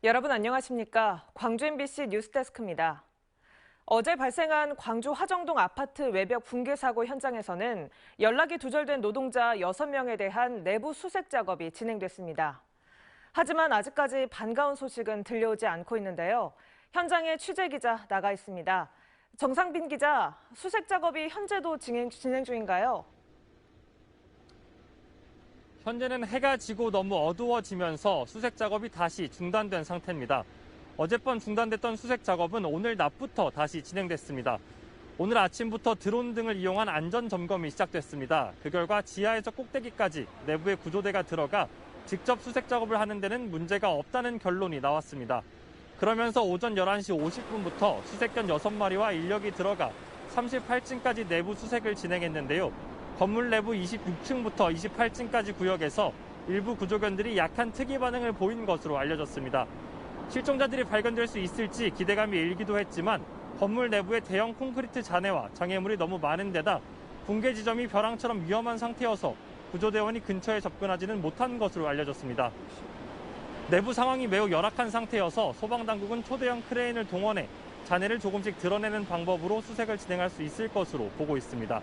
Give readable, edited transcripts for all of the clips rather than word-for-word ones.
여러분 안녕하십니까? 광주 MBC 뉴스데스크입니다. 어제 발생한 광주 화정동 아파트 외벽 붕괴 사고 현장에서는 연락이 두절된 노동자 6명에 대한 내부 수색 작업이 진행됐습니다. 하지만 아직까지 반가운 소식은 들려오지 않고 있는데요. 현장에 취재 기자 나가 있습니다. 정상빈 기자, 수색 작업이 현재도 진행 중인가요? 현재는 해가 지고 너무 어두워지면서 수색 작업이 다시 중단된 상태입니다. 어젯밤 중단됐던 수색 작업은 오늘 낮부터 다시 진행됐습니다. 오늘 아침부터 드론 등을 이용한 안전 점검이 시작됐습니다. 그 결과 지하에서 꼭대기까지 내부에 구조대가 들어가 직접 수색 작업을 하는 데는 문제가 없다는 결론이 나왔습니다. 그러면서 오전 11시 50분부터 수색견 6마리와 인력이 들어가 38층까지 내부 수색을 진행했는데요. 건물 내부 26층부터 28층까지 구역에서 일부 구조견들이 약한 특이 반응을 보인 것으로 알려졌습니다. 실종자들이 발견될 수 있을지 기대감이 일기도 했지만 건물 내부에 대형 콘크리트 잔해와 장애물이 너무 많은 데다 붕괴 지점이 벼랑처럼 위험한 상태여서 구조대원이 근처에 접근하지는 못한 것으로 알려졌습니다. 내부 상황이 매우 열악한 상태여서 소방당국은 초대형 크레인을 동원해 잔해를 조금씩 드러내는 방법으로 수색을 진행할 수 있을 것으로 보고 있습니다.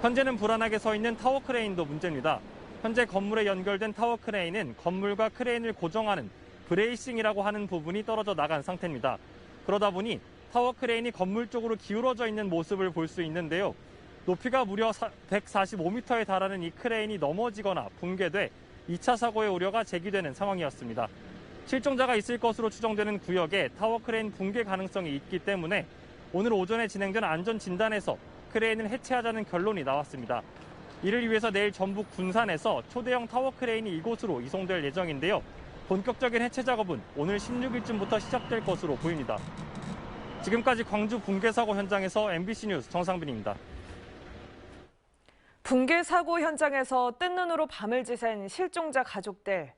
현재는 불안하게 서 있는 타워 크레인도 문제입니다. 현재 건물에 연결된 타워 크레인은 건물과 크레인을 고정하는 브레이싱이라고 하는 부분이 떨어져 나간 상태입니다. 그러다 보니 타워 크레인이 건물 쪽으로 기울어져 있는 모습을 볼 수 있는데요. 높이가 무려 145m에 달하는 이 크레인이 넘어지거나 붕괴돼 2차 사고의 우려가 제기되는 상황이었습니다. 실종자가 있을 것으로 추정되는 구역에 타워 크레인 붕괴 가능성이 있기 때문에 오늘 오전에 진행된 안전 진단에서 크레인을 해체하자는 결론이 나왔습니다. 이를 위해서 내일 전북 군산에서 초대형 타워 크레인이 이곳으로 이송될 예정인데요. 본격적인 해체 작업은 오늘 16일쯤부터 시작될 것으로 보입니다. 지금까지 광주 붕괴 사고 현장에서 MBC 뉴스 정상빈입니다. 붕괴 사고 현장에서 뜬 눈으로 밤을 지샌 실종자 가족들.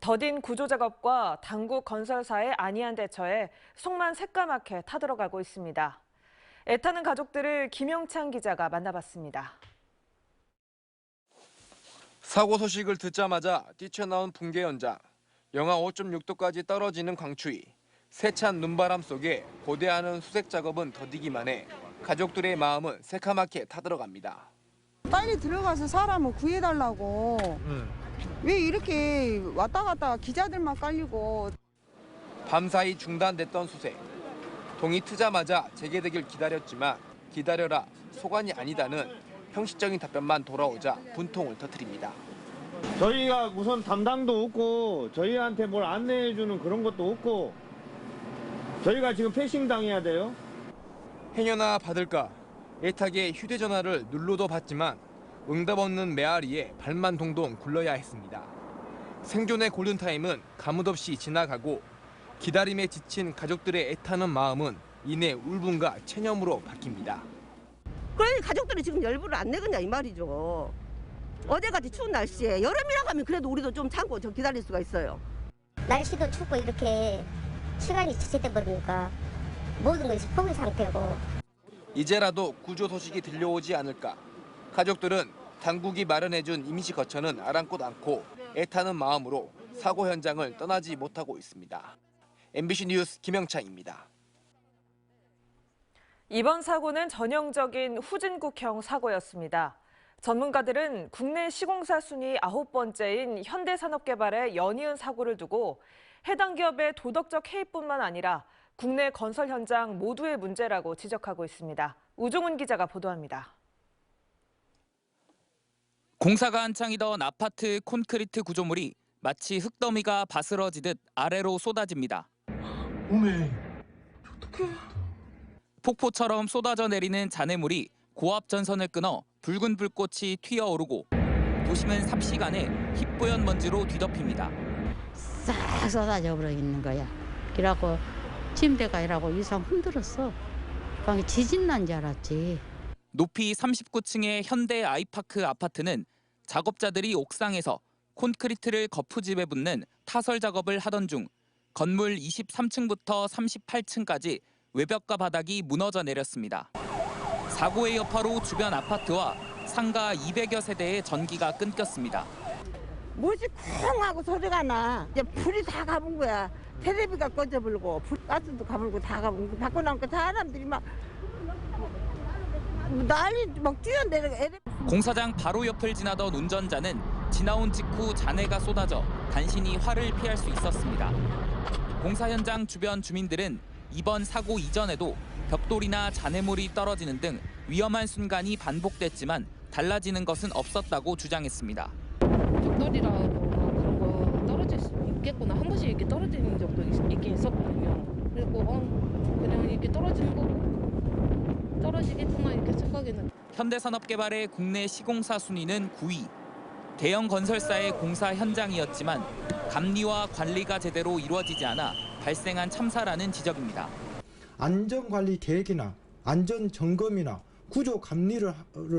더딘 구조 작업과 당국 건설사의 안이한 대처에 속만 새까맣게 타들어가고 있습니다. 애타는 가족들을 김영찬 기자가 만나봤습니다. 사고 소식을 듣자마자 뛰쳐나온 붕괴 현장. 영하 5.6도까지 떨어지는 광추위. 세찬 눈바람 속에 고대하는 수색 작업은 더디기만 해 가족들의 마음은 새카맣게 타들어갑니다. 빨리 들어가서 사람을 구해달라고. 왜 이렇게 왔다 갔다 기자들만 깔리고. 밤사이 중단됐던 수색. 동이 트자마자 재개되길 기다렸지만 기다려라 소관이 아니다는 형식적인 답변만 돌아오자 분통을 터뜨립니다. 저희가 우선 담당도 없고 저희한테 뭘 안내해주는 그런 것도 없고 저희가 지금 패싱 당해야 돼요. 행여나 받을까 애타게 휴대전화를 눌러도 받지만 응답 없는 메아리에 발만 동동 굴러야 했습니다. 생존의 골든타임은 가뭇없이 지나가고 기다림에 지친 가족들의 애타는 마음은 이내 울분과 체념으로 바뀝니다. 그래 가족들이 지금 열불을 안 내겠냐 이 말이죠. 어제같이 추운 날씨에 여름이라고 하면 그래도 우리도 좀 참고 저 기다릴 수가 있어요. 날씨도 춥고 이렇게 시간이 지체돼 버리니까 모든 것이 포기 상태고. 이제라도 구조 소식이 들려오지 않을까. 가족들은 당국이 마련해준 임시 거처는 아랑곳 않고 애타는 마음으로 사고 현장을 떠나지 못하고 있습니다. MBC 뉴스 김영찬입니다. 이번 사고는 전형적인 후진국형 사고였습니다. 전문가들은 국내 시공사 순위 9번째인 현대산업개발의 연이은 사고를 두고 해당 기업의 도덕적 해이뿐만 아니라 국내 건설 현장 모두의 문제라고 지적하고 있습니다. 우종훈 기자가 보도합니다. 공사가 한창이던 아파트 콘크리트 구조물이 마치 흙더미가 바스러지듯 아래로 쏟아집니다. 어메, 어떡해. 폭포처럼 쏟아져 내리는 잔해물이 고압 전선을 끊어 붉은 불꽃이 튀어오르고 도심은 삽시간에 희뿌연 먼지로 뒤덮입니다. 싹 쏟아져 버려 있는 거야. 이라고 침대가 이라고 이상 흔들었어. 그냥 지진 난 줄 알았지. 높이 39층의 현대 아이파크 아파트는 작업자들이 옥상에서 콘크리트를 거푸집에 붙는 타설 작업을 하던 중 건물 23층부터 38층까지 외벽과 바닥이 무너져 내렸습니다. 사고의 여파로 주변 아파트와 상가 200여 세대의 전기가 끊겼습니다. 못이 쿵 하고 소리가 나. 이제 불이 다 가본 거야. 텔레비가 꺼져버리고 가스도 가버리고 다 가버리고 밖에 나니까 사람들이 막 난리 막 뛰어내려. 공사장 바로 옆을 지나던 운전자는 지나온 직후 잔해가 쏟아져 간신히 화를 피할 수 있었습니다. 공사 현장 주변 주민들은 이번 사고 이전에도 벽돌이나 잔해물이 떨어지는 등 위험한 순간이 반복됐지만 달라지는 것은 없었다고 주장했습니다. 벽돌이라거나 그런 거 떨어질 수 있겠구나. 한 번씩 이렇게 떨어지는 적도 있긴 있었거든요. 그리고 그냥 이렇게 떨어지는 거고 떨어지겠구나 이렇게 생각했는데. 현대산업개발의 국내 시공사 순위는 9위. 대형 건설사의 공사 현장이었지만 감리와 관리가 제대로 이루어지지 않아 발생한 참사라는 지적입니다. 안전관리 계획이나 안전점검이나 구조 감리를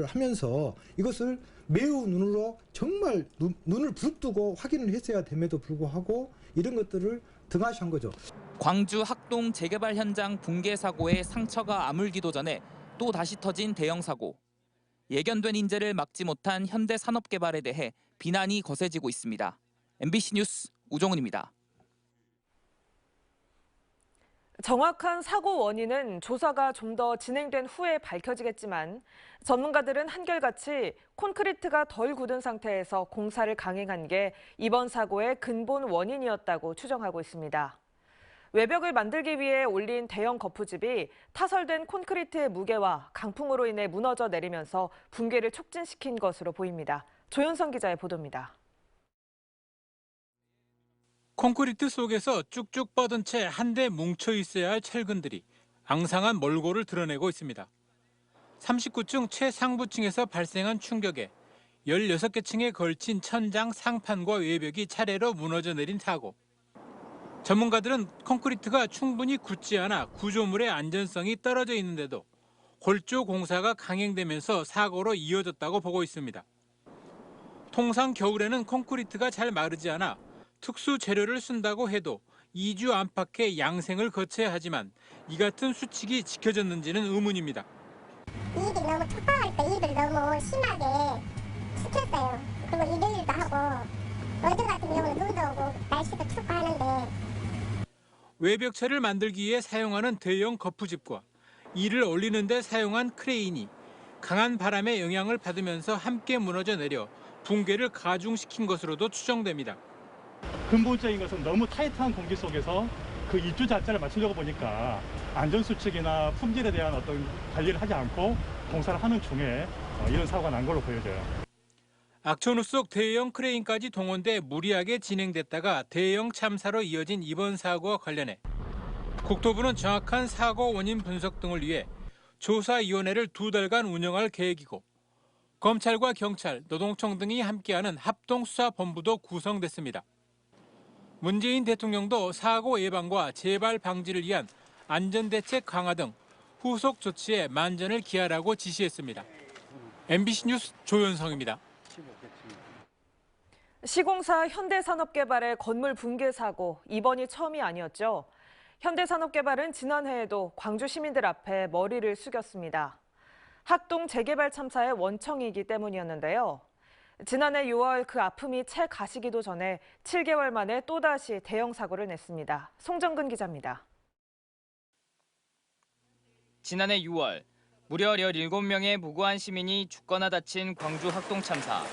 하면서 이것을 매우 눈으로 정말 눈을 부릅뜨고 확인을 했어야 됨에도 불구하고 이런 것들을 등하시한 거죠. 광주 학동 재개발 현장 붕괴 사고에 상처가 아물기도 전에 또 다시 터진 대형 사고. 예견된 인재를 막지 못한 현대산업개발에 대해 비난이 거세지고 있습니다. MBC 뉴스 우종훈입니다. 정확한 사고 원인은 조사가 좀 더 진행된 후에 밝혀지겠지만 전문가들은 한결같이 콘크리트가 덜 굳은 상태에서 공사를 강행한 게 이번 사고의 근본 원인이었다고 추정하고 있습니다. 외벽을 만들기 위해 올린 대형 거푸집이 타설된 콘크리트의 무게와 강풍으로 인해 무너져 내리면서 붕괴를 촉진시킨 것으로 보입니다. 조현성 기자의 보도입니다. 콘크리트 속에서 쭉쭉 뻗은 채 한데 뭉쳐 있어야 할 철근들이 앙상한 몰골을 드러내고 있습니다. 39층 최상부층에서 발생한 충격에 16개 층에 걸친 천장, 상판과 외벽이 차례로 무너져 내린 사고. 전문가들은 콘크리트가 충분히 굳지 않아 구조물의 안전성이 떨어져 있는데도 골조 공사가 강행되면서 사고로 이어졌다고 보고 있습니다. 통상 겨울에는 콘크리트가 잘 마르지 않아 특수 재료를 쓴다고 해도 2주 안팎의 양생을 거쳐야 하지만 이 같은 수칙이 지켜졌는지는 의문입니다. 이익이 너무 촉박할 때 일을 너무 심하게 시켰어요. 그리고 일요일도 하고 어제 같은 경우는 눈도 오고 날씨도 춥고 하는데 외벽체를 만들기 위해 사용하는 대형 거푸집과 이를 올리는 데 사용한 크레인이 강한 바람의 영향을 받으면서 함께 무너져 내려 붕괴를 가중시킨 것으로도 추정됩니다. 근본적인 것은 너무 타이트한 공기 속에서 그 입주 자체를 맞추려고 보니까 안전수칙이나 품질에 대한 어떤 관리를 하지 않고 공사를 하는 중에 이런 사고가 난 걸로 보여져요. 악천후 속 대형 크레인까지 동원돼 무리하게 진행됐다가 대형 참사로 이어진 이번 사고와 관련해 국토부는 정확한 사고 원인 분석 등을 위해 조사위원회를 2달간 운영할 계획이고 검찰과 경찰, 노동청 등이 함께하는 합동수사본부도 구성됐습니다. 문재인 대통령도 사고 예방과 재발 방지를 위한 안전대책 강화 등 후속 조치에 만전을 기하라고 지시했습니다. MBC 뉴스 조현성입니다. 시공사 현대산업개발의 건물 붕괴 사고, 이번이 처음이 아니었죠. 현대산업개발은 지난해에도 광주 시민들 앞에 머리를 숙였습니다. 학동 재개발 참사의 원청이기 때문이었는데요. 지난해 6월 그 아픔이 채 가시기도 전에 7개월 만에 또다시 대형 사고를 냈습니다. 송정근 기자입니다. 지난해 6월 무려 17명의 무고한 시민이 죽거나 다친 광주 학동 참사.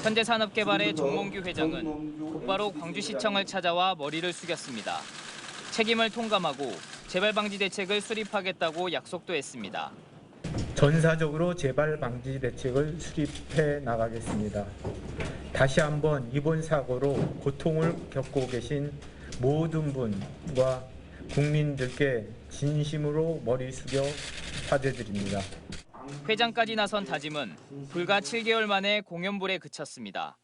현대산업개발의 정몽규 회장은 곧바로 광주시청을 찾아와 머리를 숙였습니다. 책임을 통감하고 재발 방지 대책을 수립하겠다고 약속도 했습니다. 전사적으로 재발 방지 대책을 수립해 나가겠습니다. 다시 한번 이번 사고로 고통을 겪고 계신 모든 분과 국민들께 진심으로 머리 숙여 사죄드립니다. 회장까지 나선 다짐은 불과 7개월 만에 공연불에 그쳤습니다.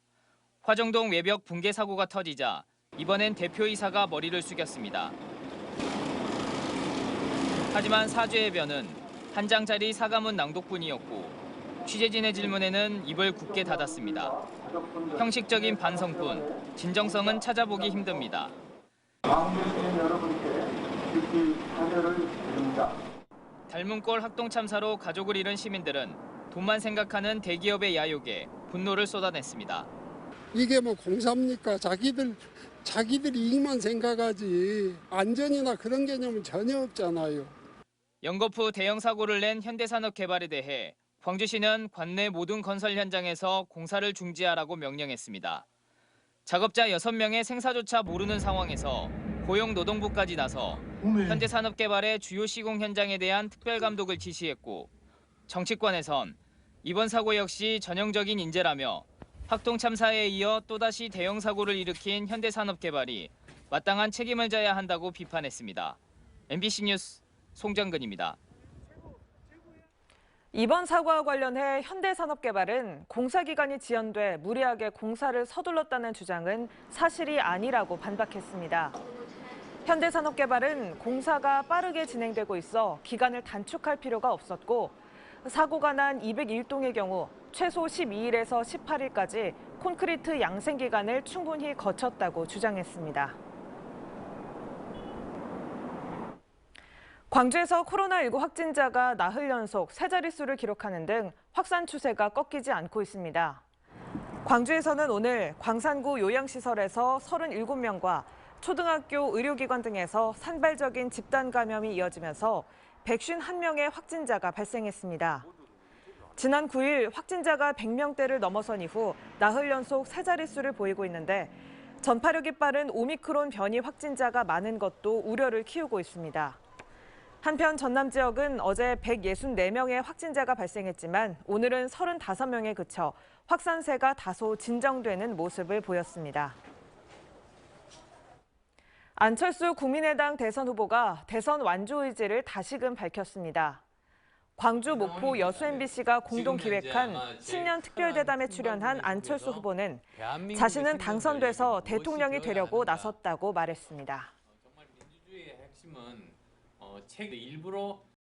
화정동 외벽 붕괴 사고가 터지자 이번엔 대표이사가 머리를 숙였습니다. 하지만 사죄의 변은 한 장짜리 사과문 낭독뿐이었고 취재진의 질문에는 입을 굳게 닫았습니다. 형식적인 반성뿐 진정성은 찾아보기 힘듭니다. 닮은 꼴 학동 참사로 가족을 잃은 시민들은 돈만 생각하는 대기업의 야욕에 분노를 쏟아냈습니다. 이게 뭐 공사입니까? 자기들 이익만 생각하지 안전이나 그런 개념은 전혀 없잖아요. 연거푸 대형 사고를 낸 현대산업개발에 대해 광주시는 관내 모든 건설 현장에서 공사를 중지하라고 명령했습니다. 작업자 6명의 생사조차 모르는 상황에서 고용노동부까지 나서 현대산업개발의 주요 시공 현장에 대한 특별감독을 지시했고 정치권에선 이번 사고 역시 전형적인 인재라며 학동 참사에 이어 또다시 대형 사고를 일으킨 현대산업개발이 마땅한 책임을 져야 한다고 비판했습니다. MBC 뉴스 송정근입니다. 이번 사고와 관련해 현대산업개발은 공사기간이 지연돼 무리하게 공사를 서둘렀다는 주장은 사실이 아니라고 반박했습니다. 현대산업개발은 공사가 빠르게 진행되고 있어 기간을 단축할 필요가 없었고 사고가 난 201동의 경우 최소 12일에서 18일까지 콘크리트 양생 기간을 충분히 거쳤다고 주장했습니다. 광주에서 코로나19 확진자가 나흘 연속 세 자릿수를 기록하는 등 확산 추세가 꺾이지 않고 있습니다. 광주에서는 오늘 광산구 요양시설에서 37명과 초등학교 의료기관 등에서 산발적인 집단 감염이 이어지면서 151명의 확진자가 발생했습니다. 지난 9일 확진자가 100명대를 넘어선 이후 나흘 연속 세 자릿수를 보이고 있는데 전파력이 빠른 오미크론 변이 확진자가 많은 것도 우려를 키우고 있습니다. 한편 전남 지역은 어제 164명의 확진자가 발생했지만 오늘은 35명에 그쳐 확산세가 다소 진정되는 모습을 보였습니다. 안철수 국민의당 대선 후보가 대선 완주 의지를 다시금 밝혔습니다. 광주, 목포, 여수 MBC가 공동 기획한 신년 특별대담에 출연한 안철수 후보는 자신은 당선돼서 대통령이 되려고 나섰다고 말했습니다. 정말 민주주의의 핵심은 책 일부러